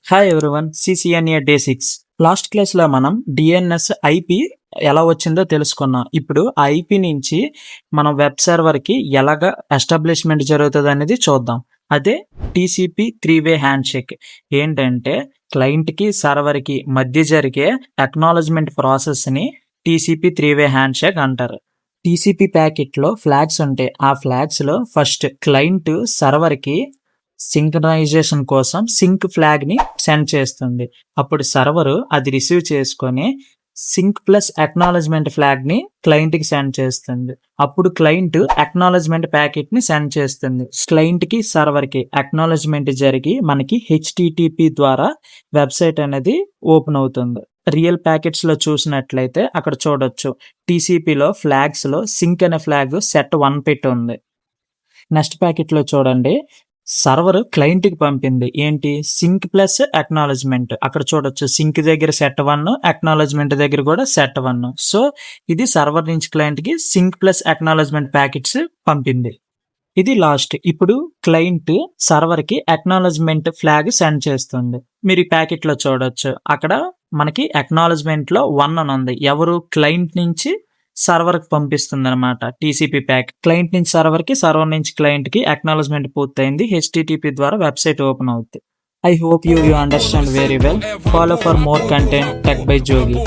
Hi everyone. CCNA day 6 last క్లాస్లో మనం DNS IP ఎలా వచ్చిందో తెలుసుకున్నాం. ఇప్పుడు ఆ IP నుంచి మనం వెబ్ సర్వర్కి ఎలాగ ఎస్టాబ్లిష్మెంట్ జరుగుతుంది అనేది చూద్దాం. అదే TCP 3-వే హ్యాండ్షేక్. ఏంటంటే క్లయింట్కి సర్వర్కి మధ్య జరిగే అక్నాలజ్మెంట్ ప్రాసెస్ని TCP 3-వే హ్యాండ్షేక్ అంటారు. TCP ప్యాకెట్లో ఫ్లాగ్స్ ఉంటాయి. ఆ ఫ్లాగ్స్లో ఫస్ట్ క్లయింట్ సర్వర్కి సింక్రనైజేషన్ కోసం సింక్ ఫ్లాగ్ని సెండ్ చేస్తుంది. అప్పుడు సర్వరు అది రిసీవ్ చేసుకొని సింక్ ప్లస్ అక్నాలజ్మెంట్ ఫ్లాగ్ని క్లయింట్కి సెండ్ చేస్తుంది. అప్పుడు క్లయింట్ అక్నాలజ్మెంట్ ప్యాకెట్ని సెండ్ చేస్తుంది. క్లయింట్కి సర్వర్కి అక్నాలజ్మెంట్ జరిగి మనకి HTTP ద్వారా వెబ్సైట్ అనేది ఓపెన్ అవుతుంది. రియల్ ప్యాకెట్స్లో చూసినట్లయితే అక్కడ చూడొచ్చు TCPలో ఫ్లాగ్స్లో సింక్ అనే ఫ్లాగ్ సెట్ 1 పెట్టి ఉంది. నెక్స్ట్ ప్యాకెట్లో చూడండి, సర్వర్ క్లయింట్కి పంపింది ఏంటి, సింక్ ప్లస్ అక్నాలజ్మెంట్. అక్కడ చూడొచ్చు సింక్ దగ్గర సెట్ 1, అక్నాలజ్మెంట్ దగ్గర కూడా సెట్ 1. సో ఇది సర్వర్ నుంచి క్లయింట్కి సింక్ ప్లస్ అక్నాలజ్మెంట్ ప్యాకెట్స్ పంపింది. ఇది లాస్ట్. ఇప్పుడు క్లయింట్ సర్వర్కి అక్నాలజ్మెంట్ ఫ్లాగ్ సెండ్ చేస్తుంది. మీరు ఈ ప్యాకెట్లో చూడొచ్చు, అక్కడ మనకి అక్నాలజ్మెంట్లో 1 అని ఉంది. ఎవరు, క్లయింట్ నుంచి సర్వర్కి పంపిస్తుంది అనమాట. TCP ప్యాక్ క్లయింట్ నుంచి సర్వర్కి, సర్వర్ నుంచి క్లయింట్కి అక్నాలజ్మెంట్ పూర్తయింది. HTTP ద్వారా వెబ్సైట్ ఓపెన్ అవుతుంది. I hope you understand very well. Follow for more content. Tech by Jogi.